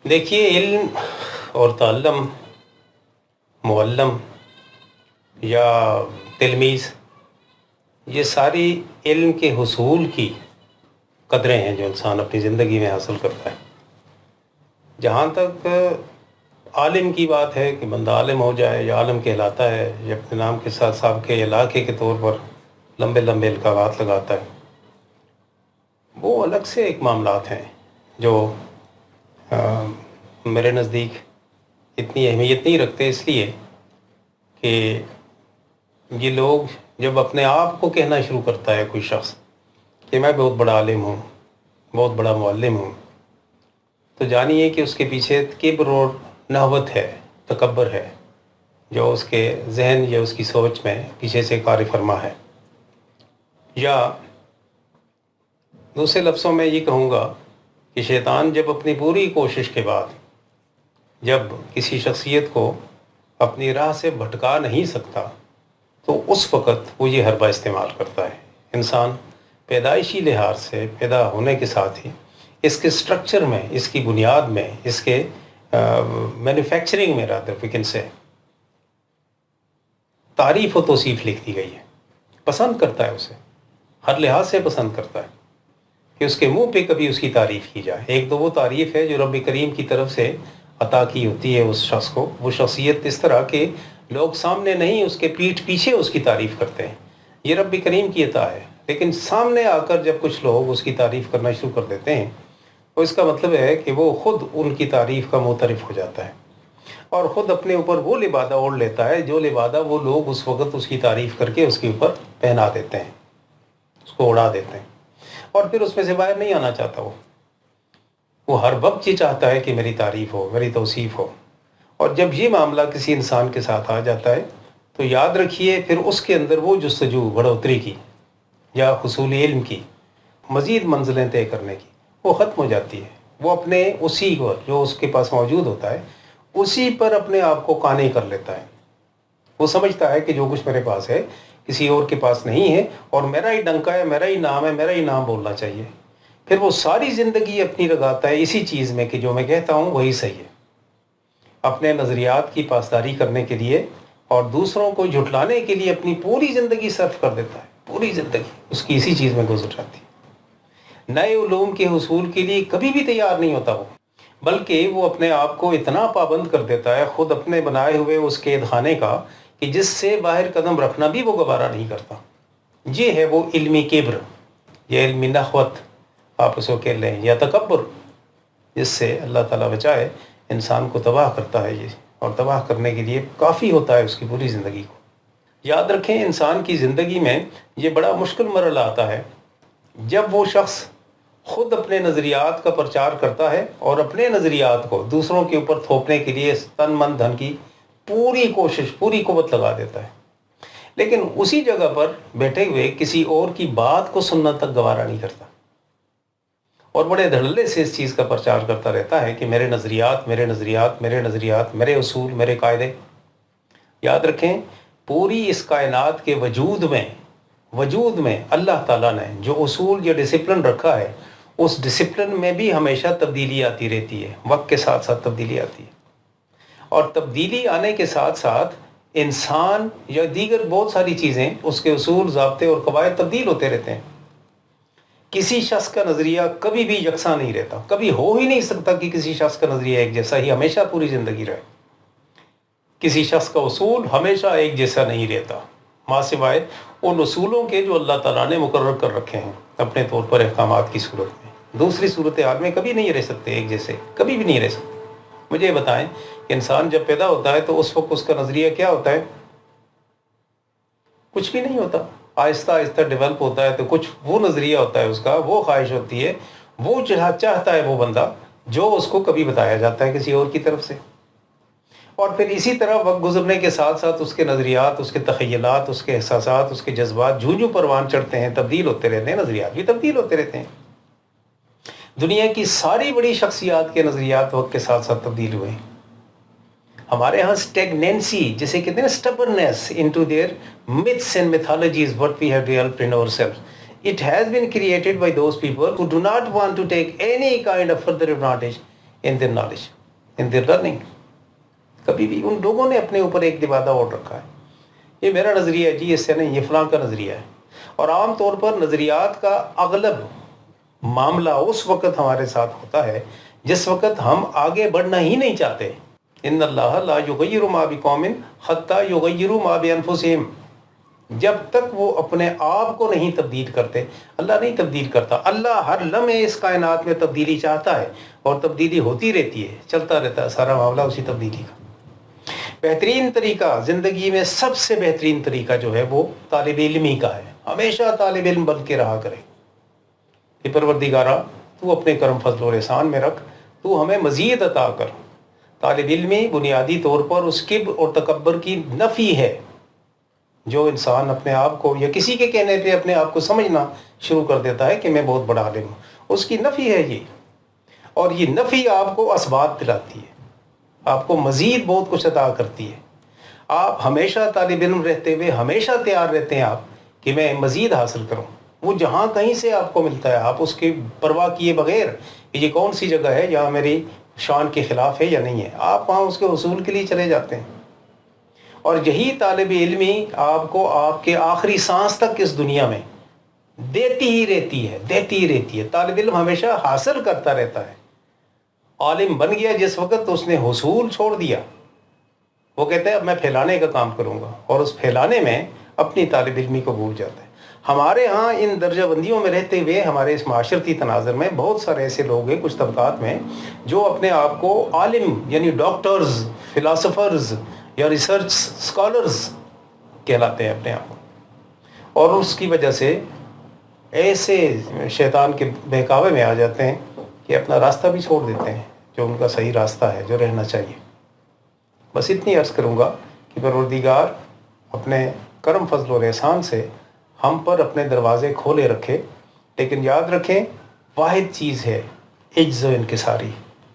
देखिए, इल्म और ताल्लुम, मुअल्लम या तिलमीज़, ये सारी इल्म के हुसूल की कदरें हैं जो इंसान अपनी ज़िंदगी में हासिल करता है। जहाँ तक आलिम की बात है कि बंदा आलिम हो जाए या आलिम कहलाता है या अपने नाम के साथ साहब के इलाके के तौर पर लंबे लंबे इल्क़ाबात लगाता है, वो अलग से एक मामलात हैं जो मेरे नज़दीक इतनी अहमियत नहीं रखते, इसलिए कि ये लोग जब अपने आप को कहना शुरू करता है कोई शख्स कि मैं बहुत बड़ा आलिम हूँ, बहुत बड़ा मुअल्लिम हूँ, तो जानिए कि उसके पीछे किब्र और नहवत है, तकब्बर है, जो उसके जहन या उसकी सोच में पीछे से कार फरमा है। या दूसरे लफ्ज़ों में ये कहूँगा कि शैतान जब अपनी पूरी कोशिश के बाद जब किसी शख्सियत को अपनी राह से भटका नहीं सकता, तो उस वक़्त वो ये हरबा इस्तेमाल करता है। इंसान पैदाइशी लिहाज से पैदा होने के साथ ही इसके स्ट्रक्चर में, इसकी बुनियाद में, इसके मैन्युफैक्चरिंग में रादर वी कैन से तारीफ़ व तौसीफ़ लिख दी गई है। पसंद करता है, उसे हर लिहाज से पसंद करता है कि उसके मुंह पे कभी उसकी तारीफ़ की जाए। एक तो वो तारीफ़ है जो रब करीम की तरफ से अता की होती है उस शख्स को, वो शख्सियत इस तरह के लोग सामने नहीं, उसके पीठ पीछे उसकी तारीफ़ करते हैं, ये रब करीम की अता है। लेकिन सामने आकर जब कुछ लोग उसकी तारीफ़ करना शुरू कर देते हैं, तो इसका मतलब है कि वो ख़ुद उनकी तारीफ़ का मुतरिफ़ हो जाता है और ख़ुद अपने ऊपर वो लिबादा ओढ़ लेता है जो लिबादा वो लोग उस वक़्त उसकी तारीफ़ करके उसके ऊपर पहना देते हैं, उसको उड़ा देते हैं, और फिर उसमें से बाहर नहीं आना चाहता। वो हर वक्त ये चाहता है कि मेरी तारीफ़ हो, मेरी तौसीफ़ हो। और जब ये मामला किसी इंसान के साथ आ जाता है, तो याद रखिए फिर उसके अंदर वो जुस्तजू बढ़ोतरी की या हुसूल इल्म की, मज़ीद मंजिलें तय करने की, वो ख़त्म हो जाती है। वो अपने उसी को जो उसके पास मौजूद होता है, उसी पर अपने आप को काने कर लेता है। वो समझता है कि जो कुछ मेरे पास है किसी और के पास नहीं है और मेरा ही डंका है, मेरा ही नाम है, मेरा ही नाम बोलना चाहिए। फिर वो सारी ज़िंदगी अपनी लगाता है इसी चीज़ में कि जो मैं कहता हूँ वही सही है, अपने नज़रियात की पासदारी करने के लिए और दूसरों को झुठलाने के लिए अपनी पूरी ज़िंदगी सर्फ कर देता है। पूरी ज़िंदगी उसकी इसी चीज़ में गुजर जाती है। नए उलूम के हुसूल के लिए कभी भी तैयार नहीं होता वो, बल्कि वो अपने आप को इतना पाबंद कर देता है ख़ुद अपने बनाए हुए उस कैद खाने का कि जिससे बाहर कदम रखना भी वो गवारा नहीं करता। ये है वो इल्मी किब्र या इल्मी नखवत आप उसको कह लें, या तकब्बुर, जिससे अल्लाह ताला बचाए इंसान को तबाह करता है ये, और तबाह करने के लिए काफ़ी होता है उसकी पूरी ज़िंदगी को। याद रखें, इंसान की ज़िंदगी में ये बड़ा मुश्किल मरहला आता है जब वो शख्स ख़ुद अपने नज़रियात का प्रचार करता है और अपने नज़रियात को दूसरों के ऊपर थोपने के लिए तन मन धन की पूरी कोशिश, पूरी कुव्वत लगा देता है, लेकिन उसी जगह पर बैठे हुए किसी और की बात को सुनना तक गवारा नहीं करता और बड़े धड़ल्ले से इस चीज़ का प्रचार करता रहता है कि मेरे नज़रियात, मेरे नज़रियात, मेरे नज़रियात, मेरे उसूल, मेरे कायदे। याद रखें, पूरी इस कायनात के वजूद में अल्लाह ताला ने जो उसूल, जो डिसिप्लिन रखा है, उस डिसिप्लिन में भी हमेशा तब्दीली आती रहती है, वक्त के साथ साथ तब्दीली आती है। और तब्दीली आने के साथ साथ इंसान या दीगर बहुत सारी चीज़ें, उसके उसूल, ज़ाब्ते और कवायद तब्दील होते रहते हैं। किसी शख्स का नज़रिया कभी भी यकसा नहीं रहता, कभी हो ही नहीं सकता कि किसी शख्स का नज़रिया एक जैसा ही हमेशा पूरी ज़िंदगी रहे। किसी शख्स का उसूल हमेशा एक जैसा नहीं रहता, माँ सिवाय उन उसूलों के जो अल्लाह ताला ने मुकर्रर कर रखे हैं अपने तौर पर अहकामात की सूरत में। दूसरी सूरत हाल में कभी नहीं रह सकते एक जैसे, कभी भी नहीं रह सकते। मुझे बताएं कि इंसान जब पैदा होता है तो उस वक्त उसका नज़रिया क्या होता है? कुछ भी नहीं होता। आहिस्ता आहिस्ता डेवलप होता है तो कुछ वो नज़रिया होता है उसका, वो ख्वाहिश होती है, वो चाहता है वो बंदा जो उसको कभी बताया जाता है किसी और की तरफ से। और फिर इसी तरह वक्त गुजरने के साथ साथ उसके नज़रियात, उसके तख़य्युलात, उसके एहसासात, उसके जज्बात जूं जूं परवान चढ़ते हैं, तब्दील होते रहते हैं, नज़रियात भी तब्दील होते रहते हैं। दुनिया की सारी बड़ी शख्सियात के नज़रियात वक्त के साथ साथ तब्दील हुए हैं। हमारे यहाँ स्टेगनेंसी, जिसे कहते हैं ना, stubbornness into their myths and mythologies what we have developed in ourselves, it has been created by those people who do not want to take any kind of further advantage in their knowledge. اندرا نہیں، کبھی بھی ان لوگوں نے اپنے اوپر ایک لبادہ اوڑھ رکھا ہے، یہ میرا نظریہ ہے جی، اس سے نہیں، یہ فلاں کا نظریہ ہے۔ اور عام طور پر نظریات کا اغلب معاملہ اس وقت ہمارے ساتھ ہوتا ہے جس وقت ہم آگے بڑھنا ہی نہیں چاہتے۔ ان اللہ لا یغیر ما بقوم حتی یغیروا ما بانفسہم، جب تک وہ اپنے آپ کو نہیں تبدیل کرتے، اللہ نہیں تبدیل کرتا۔ اللہ ہر لمحے اس کائنات میں تبدیلی چاہتا ہے اور تبدیلی ہوتی رہتی ہے، چلتا رہتا ہے سارا معاملہ اسی تبدیلی کا۔ بہترین طریقہ زندگی میں، سب سے بہترین طریقہ جو ہے وہ طالب علمی کا ہے، ہمیشہ طالب علم بن کے رہا کرے کہ پروردگارا تو اپنے کرم فضل و احسان میں رکھ، تو ہمیں مزید عطا کر۔ طالب علمی بنیادی طور پر اس کبر اور تکبر کی نفی ہے، جو انسان اپنے آپ کو یا کسی کے کہنے پہ اپنے آپ کو سمجھنا شروع کر دیتا ہے کہ میں بہت بڑا عالم ہوں، اس کی نفی ہے یہ، اور یہ نفی آپ کو اسباب دلاتی ہے، آپ کو مزید بہت کچھ عطا کرتی ہے۔ آپ ہمیشہ طالب علم رہتے ہوئے ہمیشہ تیار رہتے ہیں آپ کہ میں مزید حاصل کروں، وہ جہاں کہیں سے آپ کو ملتا ہے آپ اس کی پرواہ کیے بغیر کہ یہ کون سی جگہ ہے جہاں میری شان کے خلاف ہے یا نہیں ہے، آپ وہاں اس کے حصول کے لیے چلے جاتے ہیں۔ اور یہی طالب علمی آپ کو آپ کے آخری سانس تک اس دنیا میں دیتی ہی رہتی ہے۔ طالب علم ہمیشہ حاصل کرتا رہتا ہے۔ عالم بن گیا جس وقت اس نے حصول چھوڑ دیا، وہ کہتا ہے اب میں پھیلانے کا کام کروں گا، اور اس پھیلانے میں اپنی طالب علمی کو بھول جاتا ہے۔ ہمارے ہاں ان درجہ بندیوں میں رہتے ہوئے ہمارے اس معاشرتی تناظر میں بہت سارے ایسے لوگ ہیں کچھ طبقات میں جو اپنے آپ کو عالم یعنی ڈاکٹرز، فلاسفرز یا ریسرچ سکالرز کہلاتے ہیں اپنے آپ کو، اور اس کی وجہ سے ایسے شیطان کے بہکاوے میں آ جاتے ہیں کہ اپنا راستہ بھی چھوڑ دیتے ہیں جو ان کا صحیح راستہ ہے، جو رہنا چاہیے۔ بس اتنی عرض کروں گا کہ پروردگار اپنے کرم فضل و احسان سے ہم پر اپنے دروازے کھولے رکھے، لیکن یاد رکھیں واحد چیز ہے عجز و انکساری،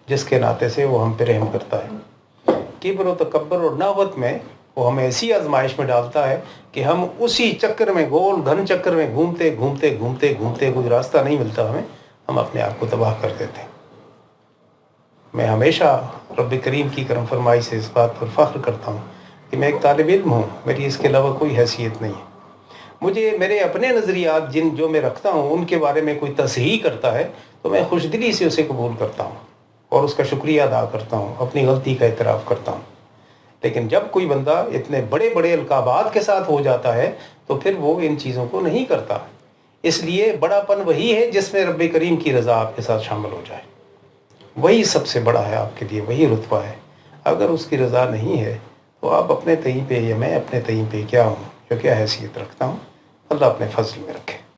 جس کے ناطے سے وہ ہم پہ رحم کرتا ہے۔ کبر و تکبر اور نحوت میں وہ ہمیں ایسی آزمائش میں ڈالتا ہے کہ ہم اسی چکر میں، گول گھن چکر میں گھومتے کوئی راستہ نہیں ملتا ہمیں، ہم اپنے آپ کو تباہ کر دیتے ہیں۔ میں ہمیشہ رب کریم کی کرم فرمائی سے اس بات پر فخر کرتا ہوں کہ میں ایک طالب علم ہوں، میری اس کے علاوہ کوئی حیثیت نہیں ہے۔ مجھے میرے اپنے نظریات جو میں رکھتا ہوں ان کے بارے میں کوئی تصحیح کرتا ہے تو میں خوش دلی سے اسے قبول کرتا ہوں اور اس کا شکریہ ادا کرتا ہوں، اپنی غلطی کا اعتراف کرتا ہوں۔ لیکن جب کوئی بندہ اتنے بڑے بڑے القابات کے ساتھ ہو جاتا ہے تو پھر وہ ان چیزوں کو نہیں کرتا۔ اس لیے بڑا پن وہی ہے جس میں رب کریم کی رضا آپ کے ساتھ شامل ہو جائے، وہی سب سے بڑا ہے آپ کے لیے، وہی رتبہ ہے۔ اگر اس کی رضا نہیں ہے تو آپ اپنے تئیں پہ یا میں اپنے تئیں پہ کیا ہوں، جو کیا حیثیت رکھتا ہوں۔ اللہ اپنے فضل میں رکھے۔